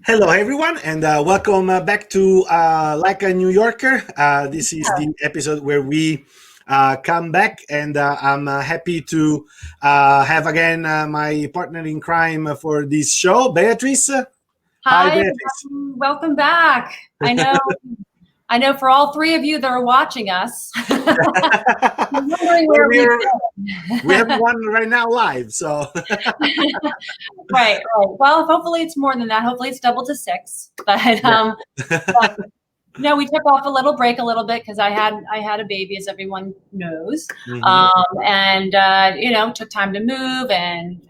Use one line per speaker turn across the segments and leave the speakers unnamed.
Hello, everyone, and welcome back to Like a New Yorker. This is the episode where we come back, and I'm happy to have again my partner in crime for this show, Beatrice. Hi,
Hi,
Beatrice.
welcome back. I know for all three of you that are watching us, I'm wondering
Well,
where we've
we have one right now live, so
been. Right. Well, hopefully it's more than that. Hopefully it's double to six. But no, we took off a little break a little bit because I had a baby, as everyone knows, and took time to move and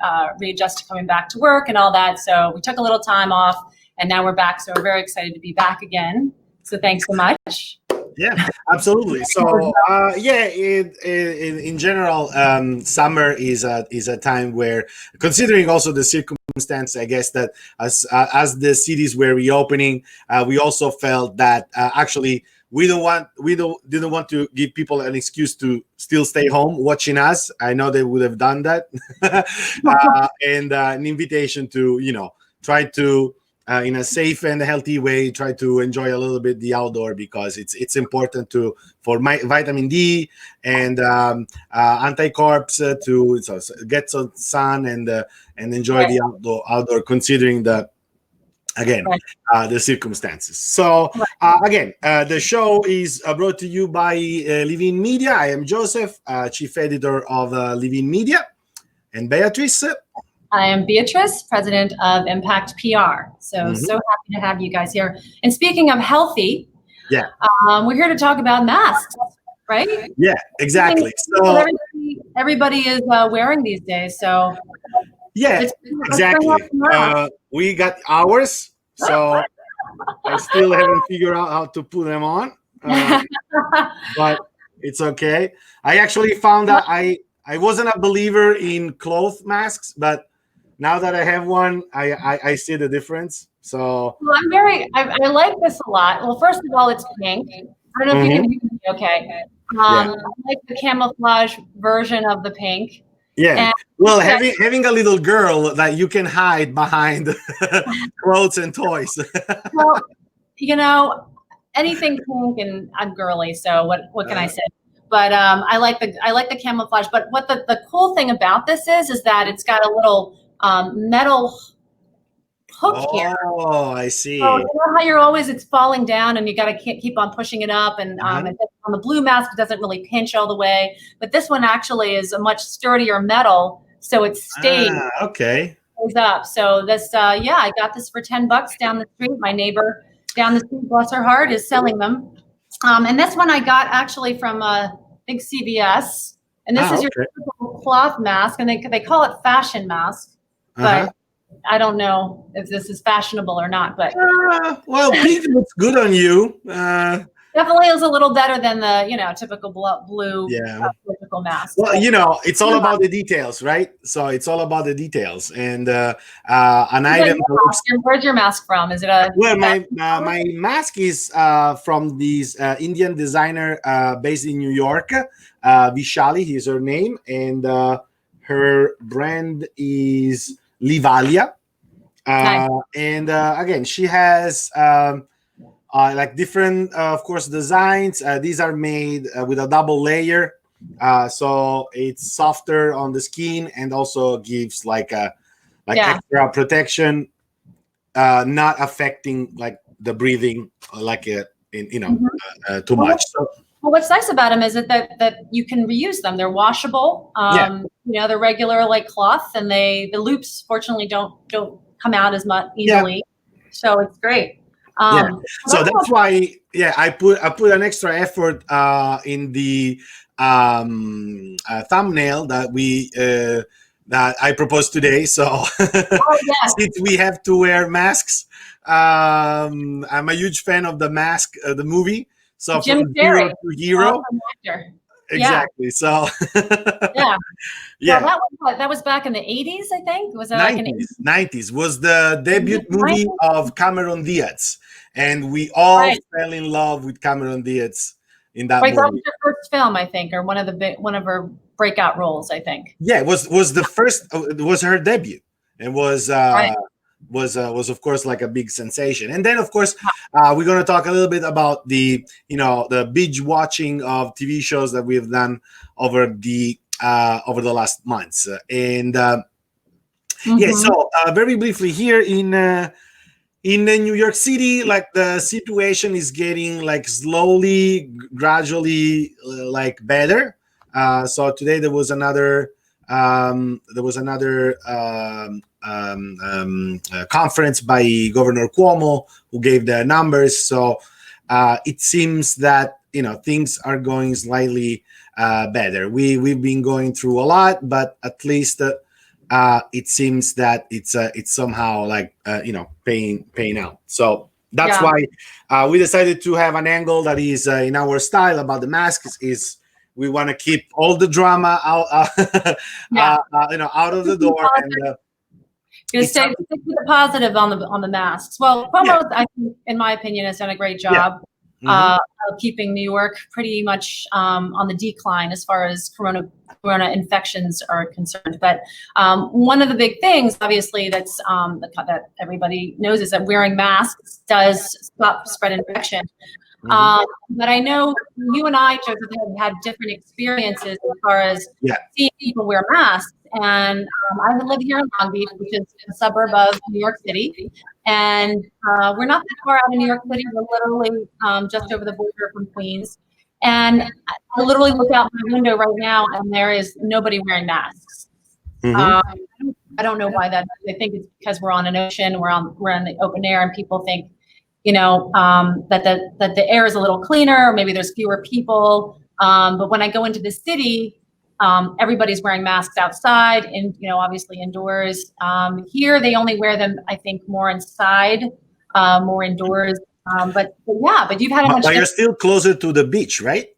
readjust to coming back to work and all that. So we took a little time off, and now we're back. So we're very excited to be back again. So thanks so much.
Yeah, absolutely. So, in general, summer is a time where, considering also the circumstance, I guess that as the cities were reopening, we also felt that actually didn't want to give people an excuse to still stay home watching us. I know they would have done that, and an invitation to try to. In a safe and healthy way, try to enjoy a little bit the outdoor, because it's important for my vitamin D and anti-corps to get some sun and enjoy the outdoor, considering the circumstances. So again, the show is brought to you by Livein Media. I am Joseph, chief editor of Livein Media, and Beatrice.
I am Beatrice, president of Impact PR. So happy to have you guys here. And speaking of healthy, we're here to talk about masks, right?
Yeah, exactly. So
everybody is wearing these days. So
exactly. We got ours, so I still haven't figured out how to put them on, but it's okay. I actually found that I wasn't a believer in cloth masks, but now that I have one, I see the difference. So
I like this a lot. Well, first of all, it's pink. I don't know if you can hear me okay. I like the camouflage version of the pink.
Yeah. And well, having a little girl that you can hide behind clothes and toys.
Well, anything pink, and I'm girly, so what can I say? But I like the camouflage. But what the cool thing about this is that it's got a little metal hook here.
Oh, I see.
So you know how it's falling down, and you got to keep on pushing it up. And on the blue mask, it doesn't really pinch all the way. But this one actually is a much sturdier metal, so it stays up. So this, I got this for $10 down the street. My neighbor down the street, bless her heart, is selling them. And this one I got actually from I think CVS. And this is your typical cloth mask, and they call it fashion mask. But I don't know if this is fashionable or not. But
well, pink looks good on you.
Definitely is a little better than the typical blue surgical mask.
Well, it's all about the details, right? So it's all about the details. And an item.
Where's your mask from? Is it a?
Well, my mask is from this Indian designer based in New York. Vishali, is her name, and her brand is Livalia. And again, she has like different, of course, designs. These are made with a double layer, so it's softer on the skin and also gives extra protection, not affecting the breathing too much.
Well, what's nice about them is that you can reuse them. They're washable. They're regular like cloth, and the loops fortunately don't come out as much easily. So it's great.
So that's why I put an extra effort in the thumbnail that I proposed today. So since we have to wear masks, I'm a huge fan of The Mask, the movie. So from hero to hero. Exactly. So
that was back in the 80s, I think. Was that
90s was the debut movie of Cameron Diaz, and we all fell in love with Cameron Diaz in that movie.
That was her first film, I think, or one of her breakout roles, I think.
Yeah, it was the first. It was her debut. It was was of course like a big sensation. And then of course we're going to talk a little bit about the the binge watching of TV shows that we've done over the last months. And yeah, so very briefly here in New York City, like the situation is getting like slowly, gradually like better. So today there was another conference by Governor Cuomo who gave the numbers. So it seems that things are going slightly better. We've been going through a lot, but at least it seems that it's somehow like paying out. So that's why we decided to have an angle that is in our style about the masks. Is we want to keep all the drama out out of the door, and
stick with the positive on the masks. Well, Cuomo, I think, in my opinion, has done a great job of keeping New York pretty much on the decline as far as corona infections are concerned. But one of the big things, obviously, that everybody knows is that wearing masks does stop spread infection. But I know you and I, Joseph, have had different experiences as far as seeing people wear masks. And I live here in Long Beach, which is a suburb of New York City. And we're not that far out of New York City. We're literally just over the border from Queens. And I literally look out my window right now, and there is nobody wearing masks. I don't know why that is. I think it's because we're on an ocean, we're in the open air, and people think, that the air is a little cleaner, or maybe there's fewer people. But when I go into the city, everybody's wearing masks outside, and obviously indoors. Here they only wear them, I think, more inside, more indoors. But you've had a much.
But you're still closer to the beach, right?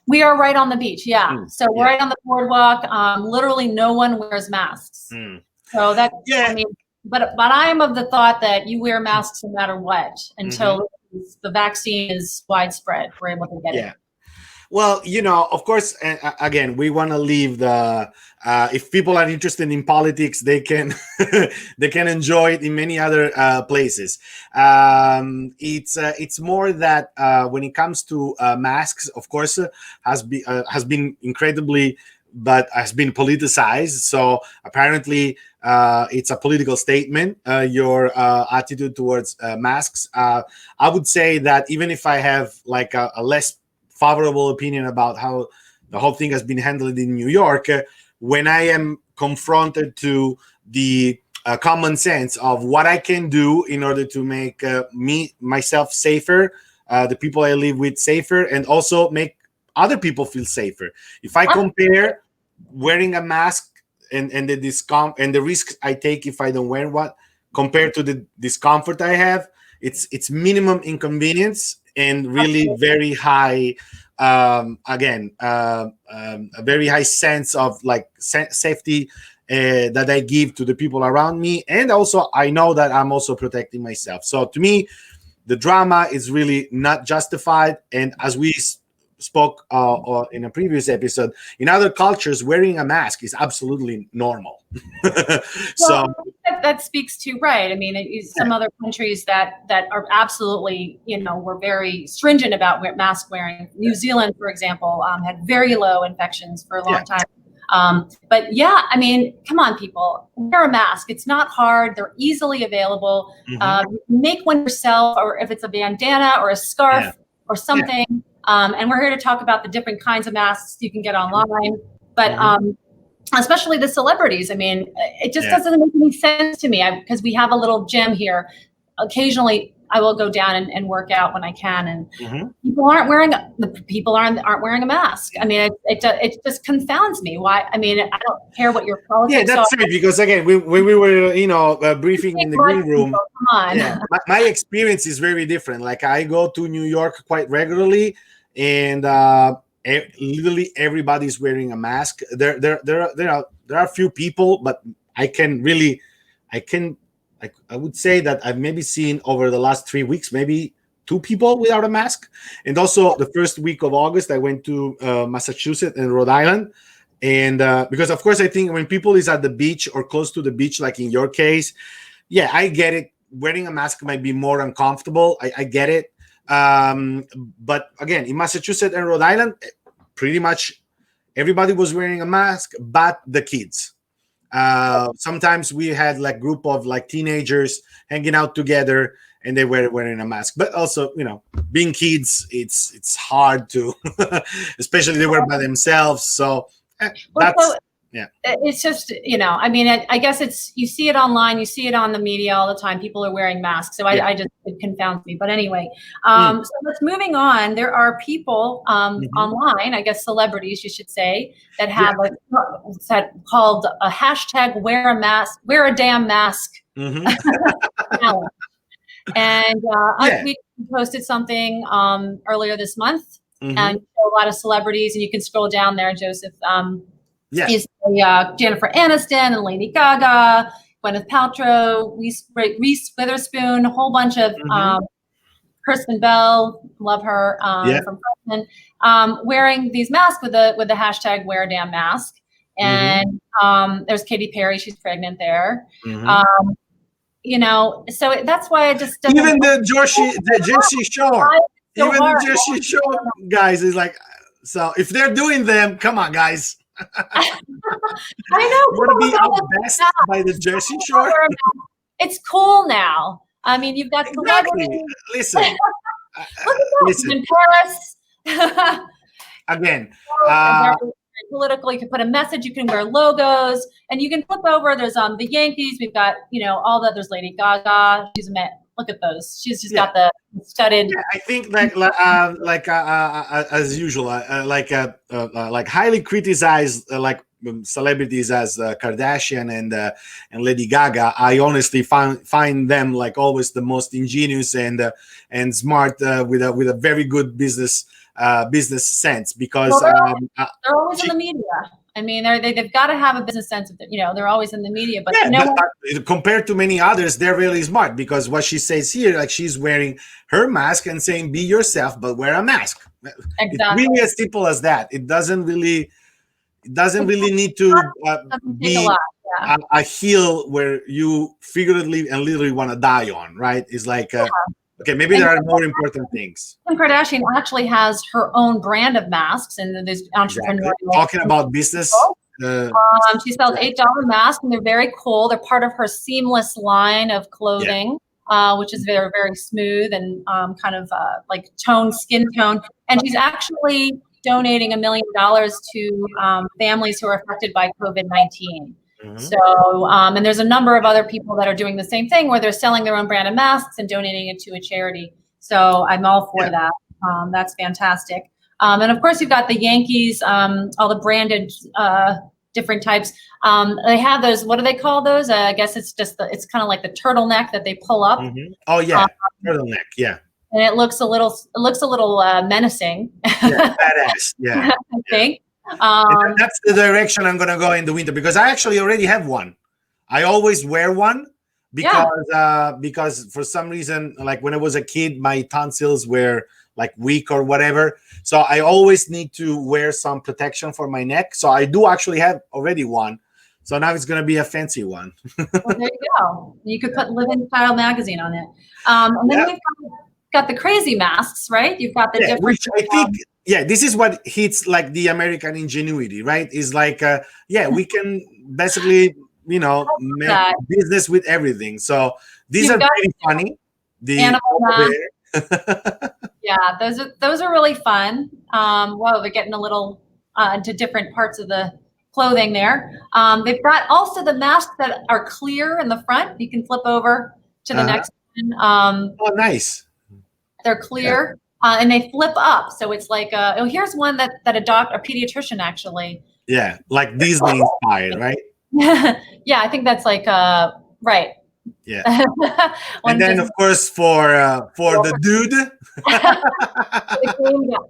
We are right on the beach, So we're right on the boardwalk. Literally, no one wears masks. So that's I mean, but I am of the thought that you wear masks no matter what until the vaccine is widespread. We're able to get it.
Well, of course, again, we want to leave the. If people are interested in politics, they can they can enjoy it in many other places. It's more that when it comes to masks, of course, has been incredibly, but has been politicized. So apparently, it's a political statement. Your attitude towards masks. I would say that even if I have like a less favorable opinion about how the whole thing has been handled in New York, when I am confronted to the common sense of what I can do in order to make myself safer, the people I live with safer, and also make other people feel safer. If I compare wearing a mask and the risk I take if I don't wear one compared to the discomfort I have, it's minimum inconvenience and really very high, a very high sense of like safety that I give to the people around me. And also I know that I'm also protecting myself. So to me, the drama is really not justified. And as we spoke in a previous episode, in other cultures, wearing a mask is absolutely normal. So
that speaks to right. I mean, some other countries that are absolutely, were very stringent about mask wearing. New Zealand, for example, had very low infections for a long time. But I mean, come on, people, wear a mask. It's not hard. They're easily available. You can make one yourself, or if it's a bandana or a scarf or something. And we're here to talk about the different kinds of masks you can get online. But especially the celebrities. I mean, it just doesn't make any sense to me because we have a little gym here. Occasionally, I will go down and work out when I can, and people aren't wearing a mask. I mean, it just confounds me. Why? I mean, I don't care what your politics are.
Yeah, that's right. Because again, when we were briefing in the green room, my experience is very different. Like I go to New York quite regularly, and literally everybody's wearing a mask. There are a few people, but I would say that I've maybe seen over the last 3 weeks, maybe 2 people without a mask. And also the first week of August, I went to Massachusetts and Rhode Island. And because of course, I think when people is at the beach or close to the beach, like in your case, yeah, I get it. Wearing a mask might be more uncomfortable. I get it. But again, in Massachusetts and Rhode Island, pretty much everybody was wearing a mask, but the kids. Sometimes we had like group of like teenagers hanging out together, and they were wearing a mask. But also, being kids, it's hard to, especially they were by themselves. So that's. Yeah,
it's just, I mean, I guess you see it online, you see it on the media all the time. People are wearing masks. So it confounds me. But anyway, so let's moving on. There are people online, I guess celebrities, you should say, that have called a hashtag wear a damn mask. Challenge. And we posted something earlier this month, and a lot of celebrities, and you can scroll down there, Joseph. Is Jennifer Aniston and Lady Gaga, Gwyneth Paltrow, Reese Witherspoon, a whole bunch of Kristen Bell, love her from Freshmen, wearing these masks with the hashtag wear a damn mask. And there's Katy Perry, she's pregnant there. So that's why I just
even the Jersey Shore, the Jersey Shore guys is like, so if they're doing them, come on, guys.
I know.
Want to be outbest by the Jersey Shore?
It's cool now. I mean, you've got celebrities.
Listen,
listen. In Paris.
Again,
political. You can put a message. You can wear logos, and you can flip over. There's the Yankees. We've got all that. There's Lady Gaga. She's a look at those. She's just got the studded.
Yeah, I think as usual, like highly criticized celebrities as Kardashian and Lady Gaga. I honestly find them like always the most ingenious and smart with a very good business sense, because
they're always in the media. I mean, they've got to have a business sense of they're always in the media, but
compared to many others, they're really smart, because what she says here, like she's wearing her mask and saying, be yourself, but wear a mask. Exactly. It's really as simple as that. It doesn't really need to be a hill where you figuratively and literally want to die on, right? It's like, okay, maybe there are more important things.
Kim Kardashian actually has her own brand of masks, and there's entrepreneurial.
Talking about business.
She sells $8 masks, and they're very cool. They're part of her seamless line of clothing, which is very, very smooth and kind of like skin tone. And she's actually donating $1 million to families who are affected by COVID-19. So, and there's a number of other people that are doing the same thing, where they're selling their own brand of masks and donating it to a charity. So I'm all for that. That's fantastic. And of course, you've got the Yankees, all the branded different types. They have those. What do they call those? I guess it's just it's kind of like the turtleneck that they pull up.
Oh yeah, turtleneck. Yeah.
And it looks a little menacing.
Yeah, badass. Yeah.
I think.
And that's the direction I'm gonna go in the winter, because I actually already have one. I always wear one because for some reason, like when I was a kid, my tonsils were like weak or whatever. So I always need to wear some protection for my neck. So I do actually have already one. So now it's gonna be a fancy one.
Well, there you go. You could put Livein Magazine on it. And then we've got the crazy masks, right? You've got the different.
Which I think. Yeah, this is what hits like the American ingenuity, right? Is like, we can basically, make business with everything. So these are pretty funny. The
animal masks. Yeah, those are really fun. Well, they're getting a little into different parts of the clothing there. They've got also the masks that are clear in the front. You can flip over to the next one.
Oh, nice.
They're clear. Yeah. And they flip up, so it's like here's one that a pediatrician actually.
Yeah, like Disney inspired, right?
Yeah, I think that's like right.
Yeah. And then of course for the dude,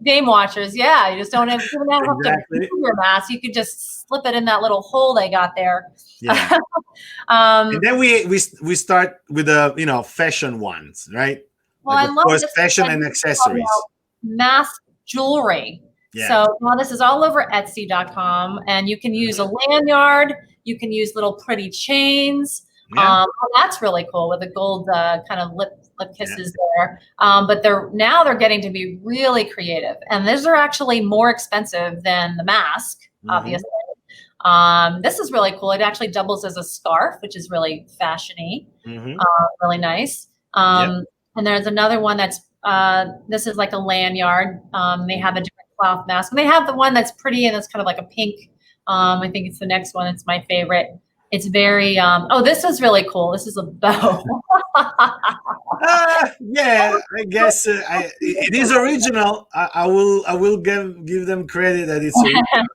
game watchers. Yeah, you just don't have to put your mask. You could just slip it in that little hole they got there.
Yeah. And then we start with the fashion ones, right?
Well,
like,
I love this
fashion and accessories.
Mask jewelry. Yeah. So now this is all over Etsy.com, and you can use a lanyard. You can use little pretty chains. That's really cool with the gold kind of lip kisses there. But they're getting to be really creative, and these are actually more expensive than the mask, obviously. This is really cool. It actually doubles as a scarf, which is really fashiony, really nice. And there's another one that's this is like a lanyard. They have a different cloth mask, and they have the one that's pretty and it's kind of like a pink. I think it's the next one. It's my favorite. It's very, this is really cool. This is a bow.
Yeah, I guess it is original. I will give them credit that it's original.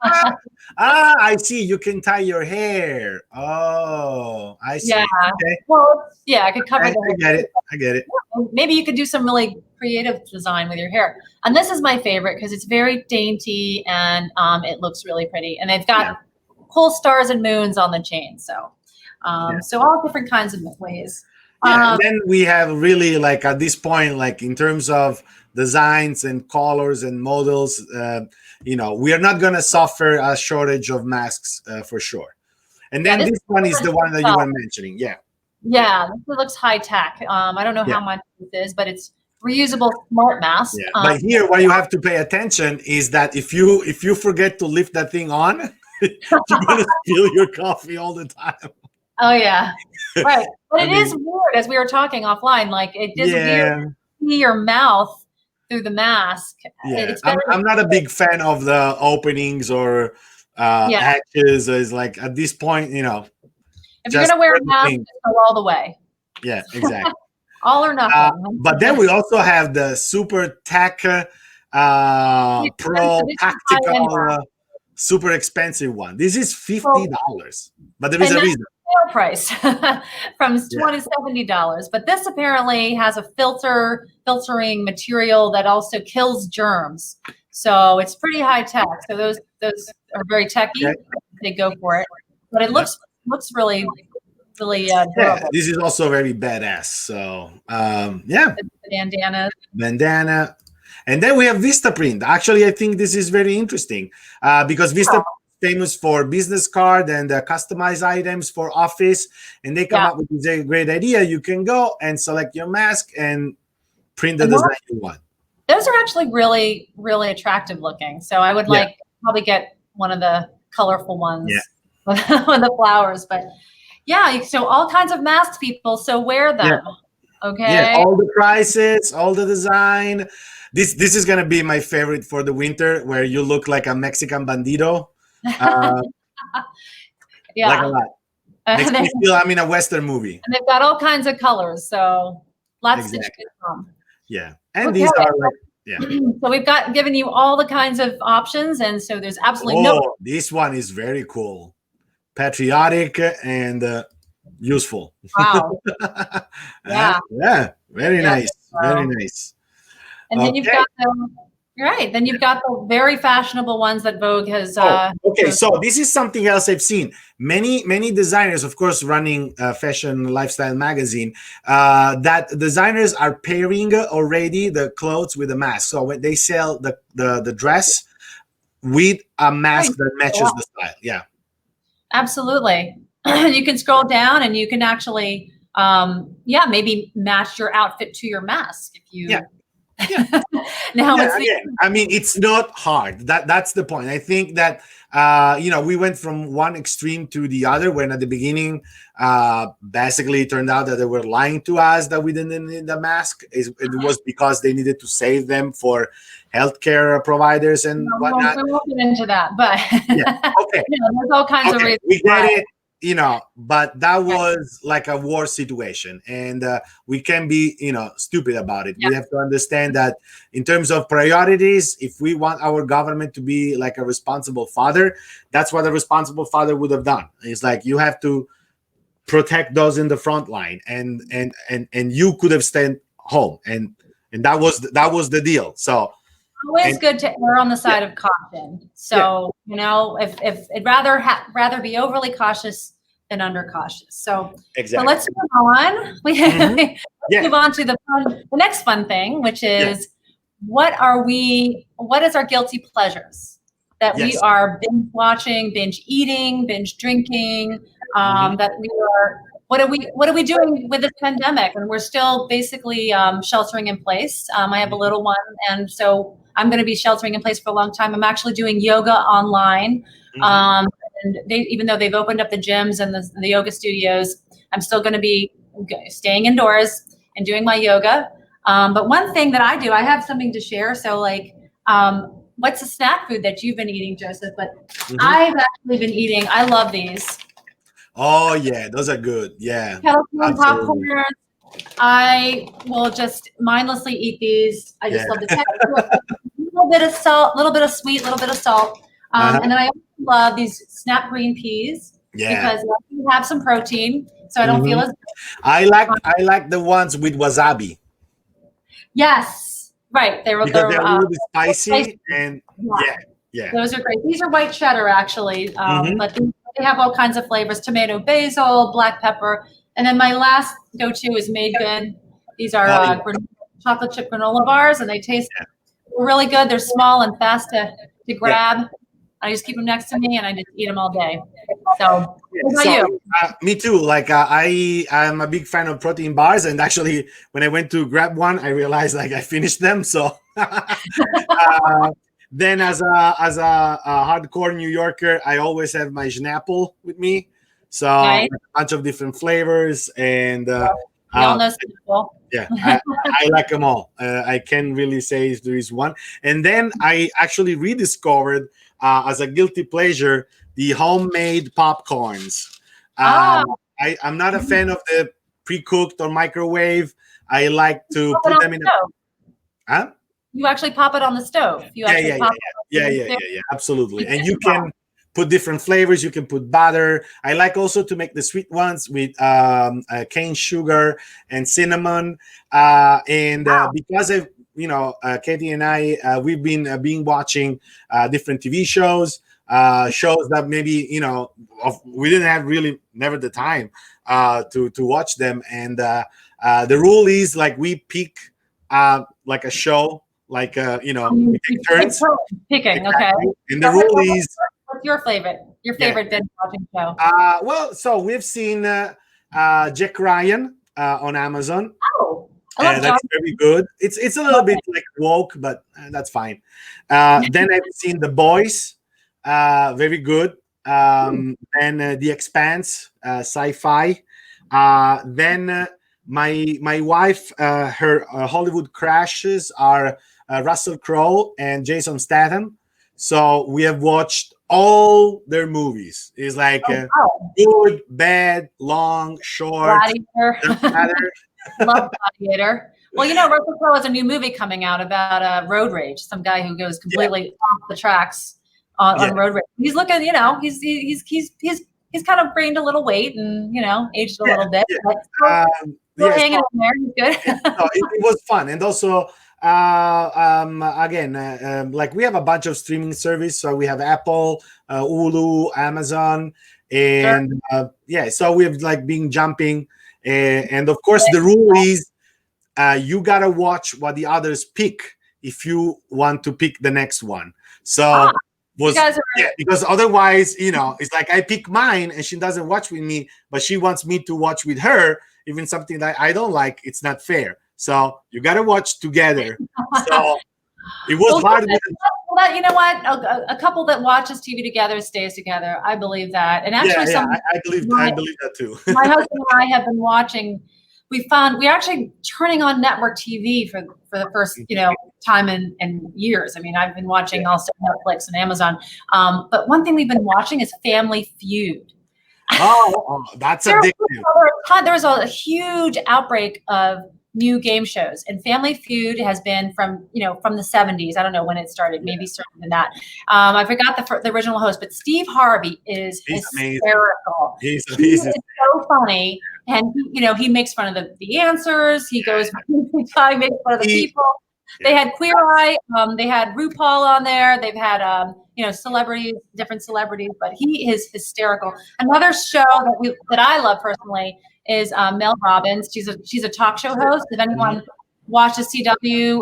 I see. You can tie your hair. Oh, I see.
Yeah.
Okay.
Well, yeah, I could cover
I get it.
Maybe you could do some really creative design with your hair. And this is my favorite because it's very dainty and it looks really pretty. And they've got cool stars and moons on the chain. So, so all different kinds of ways.
And then we have really, like, at this point, like in terms of designs and colors and models, we are not going to suffer a shortage of masks for sure. And then this one is the one that you were mentioning.
Yeah, this looks high tech. I don't know how much this is, but it's reusable smart mask.
But here, what you have to pay attention is that if you forget to lift that thing on, you're gonna spill your coffee all the time.
Oh yeah, right. But it is weird, as we were talking offline. Like it is weird to see your mouth through the mask.
Yeah, I'm not a big fan of the openings or hatches. It's like at this point,
if you're gonna wear a mask, just go all the way.
Yeah, exactly.
All or nothing.
But then we also have the super tech pro tactical. Super expensive one. This is $50, but there is a reason.
Sale price from $20 to $70. But this apparently has a filtering material that also kills germs. So it's pretty high tech. So those are very techy. Okay. They go for it. But it looks really durable.
This is also very badass. So bandana. And then we have Vistaprint. Actually, I think this is very interesting because Vistaprint is famous for business card and customized items for office. And they come up with this great idea. You can go and select your mask and print the design you want.
Those are actually really, really attractive looking. So I would probably get one of the colorful ones with the flowers. But so all kinds of masks, people. So wear them. Okay.
Yeah, all the prices, all the design. This is gonna be my favorite for the winter, where you look like a Mexican bandido. Like a lot. Makes me feel I'm in a Western movie.
And they've got all kinds of colors, so lots to choose from.
Yeah, and these are like
So we've given you all the kinds of options, and so there's absolutely no.
This one is very cool, patriotic and useful.
Wow.
Very nice. Very nice.
And then you've got then you've got the very fashionable ones that Vogue has.
So this is something else I've seen. Many designers, of course, running fashion lifestyle magazine, that designers are pairing already the clothes with a mask. So when they sell the dress with a mask that matches the style. Yeah. Absolutely.
You can scroll down and you can actually, maybe match your outfit to your mask if you. Now
I mean, it's not hard. That's the point. I think that we went from one extreme to the other, when at the beginning basically it turned out that they were lying to us that we didn't need the mask. It was because they needed to save them for healthcare providers and whatnot.
We won't get into that, but there's all kinds of reasons.
We get it. But that was like a war situation, and we can't be, stupid about it. We have to understand that in terms of priorities, if we want our government to be like a responsible father, that's what a responsible father would have done. It's like, you have to protect those in the front line, and you could have stayed home, and that was the deal. So
always good to err on the side of caution. So, if I'd rather be overly cautious than under cautious. So, so let's move on. Let's move on to the next fun thing, which is what is our guilty pleasures that we are binge watching, binge eating, binge drinking, that we are what are we doing with this pandemic? And we're still basically sheltering in place. I have a little one, and so I'm going to be sheltering in place for a long time. I'm actually doing yoga online. And even though they've opened up the gyms and the yoga studios, I'm still going to be staying indoors and doing my yoga. But one thing that I do, I have something to share. So like, what's a snack food that you've been eating, Joseph? But I've actually been eating, I love these.
Oh yeah, those are good. Yeah.
Kettle popcorn. I will just mindlessly eat these. I just love the texture. A little bit of salt, a little bit of sweet, a little bit of salt. And then I also love these snap green peas because you have some protein, so I don't feel as.
I like the ones with wasabi.
Yes, right. They're a
little bit spicy and yeah.
Those are great. These are white cheddar actually, but they have all kinds of flavors: tomato, basil, black pepper. And then my last go-to is Made Good. These are chocolate chip granola bars, and they taste really good. They're small and fast to grab. I just keep them next to me, and I just eat them all day. So, what about you?
Me too. Like I'm a big fan of protein bars, and actually, when I went to grab one, I realized like I finished them. So, then as a hardcore New Yorker, I always have my Snapple with me. So a bunch of different flavors, and
we all know Snapple.
I like them all. I can't really say if there is one. And then I actually rediscovered as a guilty pleasure the homemade popcorns. I'm not a fan of the pre-cooked or microwave. I like to put them in a
You actually pop it on the stove.
Yeah, absolutely. And you can put different flavors. You can put butter. I like also to make the sweet ones with cane sugar and cinnamon. Because of Katie and I, we've been watching different TV shows, shows that maybe we didn't have never the time to watch them. And the rule is like we pick like a show, like we take turns
picking. Okay.
And the rule is.
What's your favorite? Your favorite binge watching show?
Well, so we've seen Jack Ryan on Amazon.
Oh, I love
that's very good. It's a little bit like woke, but that's fine. Then I've seen The Boys, very good. And The Expanse, sci-fi. Then my wife, her Hollywood crashes are Russell Crowe and Jason Statham. So we have watched all their movies. It's like good, bad, long, short.
Gladiator. Love Gladiator. Well, Russell Crowe has a new movie coming out about road rage. Some guy who goes completely off the tracks on road rage. He's looking, he's kind of gained a little weight and aged a little bit. But hanging in there. He's good.
It was fun, and also. Again, like we have a bunch of streaming service, so we have Apple, Hulu, Amazon, and so we have like been jumping, and of course the rule is you gotta watch what the others pick if you want to pick the next one. So because otherwise, it's like I pick mine and she doesn't watch with me, but she wants me to watch with her, even something that I don't like. It's not fair. So you got to watch together. So it was hard.
Well, you know what? A couple that watches TV together stays together. I believe that. And actually,
I believe that too.
My husband and I have been watching. We're actually turning on network TV for the first time in years. I mean, I've been watching also Netflix and Amazon. But one thing we've been watching is Family Feud.
Oh, that's addictive.
There was a huge outbreak of new game shows, and Family Feud has been from the 70s. I don't know when it started, maybe started in that. I forgot the original host, but Steve Harvey is hysterical.
He's
so funny, and he makes fun of the answers. He goes, he makes fun of the people. They had Queer Eye. They had RuPaul on there. They've had celebrities, different celebrities, but he is hysterical. Another show that I love personally is Mel Robbins. She's a talk show host. If anyone watches CW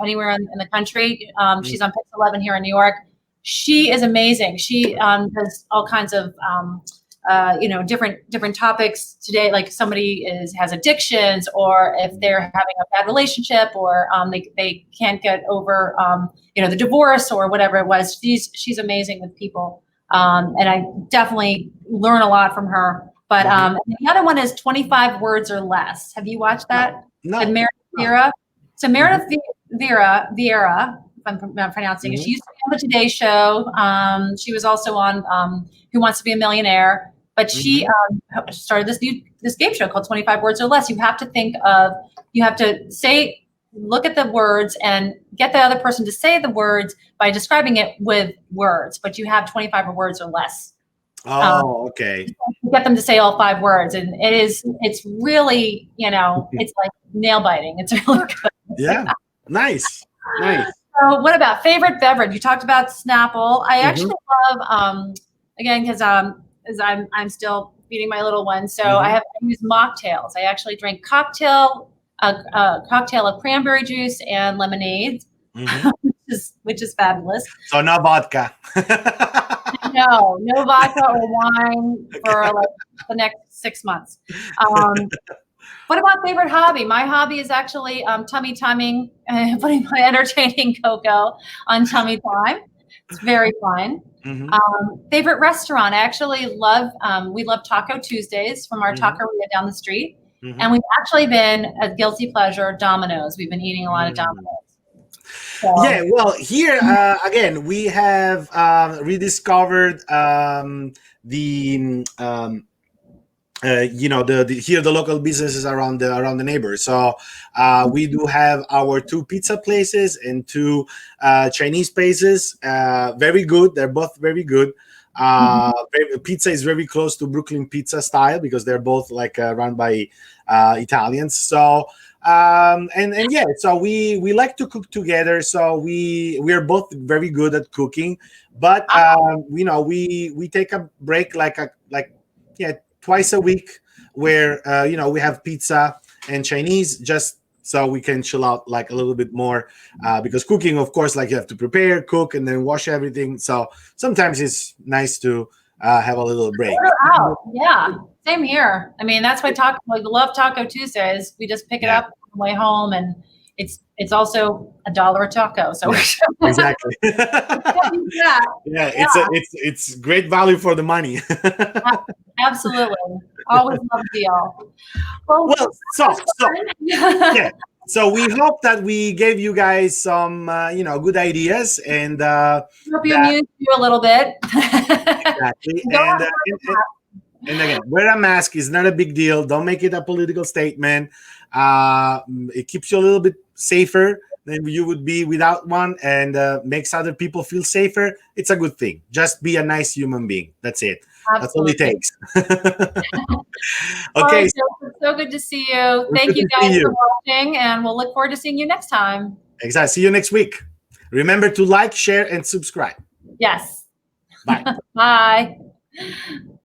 anywhere in the country, she's on Pix 11 here in New York. She is amazing. She does all kinds of different topics today, like somebody has addictions, or if they're having a bad relationship, or they can't get over the divorce or whatever it was. She's amazing with people, and I definitely learn a lot from her. But the other one is 25 words or less. Have you watched that?
No.
Meredith Vieira. So Meredith Vieira, if I'm not pronouncing it. She used to be on the Today Show. She was also on Who Wants to Be a Millionaire. But she started this game show called 25 Words or Less. You have to look at the words and get the other person to say the words by describing it with words. But you have 25 words or less.
Oh, okay.
Get them to say all 5 words, and it's really, it's like nail biting. It's really good.
Yeah, nice.
So, what about favorite beverage? You talked about Snapple. I actually love, again, because I'm still feeding my little one, so I use mocktails. I actually drink a cocktail of cranberry juice and lemonade, which is fabulous.
So no vodka.
No vodka or wine for like the next 6 months. What about favorite hobby? My hobby is actually tummy timing, putting my entertaining Coco on tummy time. It's very fun. Favorite restaurant? I actually love, we love Taco Tuesdays from our taqueria down the street. And we've actually been, a guilty pleasure, Domino's. We've been eating a lot of Domino's. So.
Yeah, well, here again we have rediscovered the local businesses around the neighbors. So we do have our 2 pizza places and 2 Chinese places. Very good. They're both very good. Pizza is very close to Brooklyn pizza style because they're both like run by Italians. So so we like to cook together. So we are both very good at cooking, but we take a break twice a week where we have pizza and Chinese just so we can chill out like a little bit more because cooking, of course, like you have to prepare, cook, and then wash everything. So sometimes it's nice to have a little break.
Order out. Yeah, same here. I mean, that's why we love Taco Tuesdays. We just pick it up on the way home, and it's also $1 a taco. So
exactly. It's great value for the money.
Absolutely. Always love a deal. Well,
so we hope that we gave you guys some good ideas, and
hope you amused you a little bit.
Exactly. And again, wear a mask is not a big deal. Don't make it a political statement. It keeps you a little bit safer than you would be without one, and makes other people feel safer. It's a good thing. Just be a nice human being. That's it.
Absolutely.
That's all it takes.
Okay. Right, so good to see you. Thank you guys for watching, and we'll look forward to seeing you next time.
Exactly. See you next week. Remember to like, share, and subscribe.
Yes.
Bye.
Bye.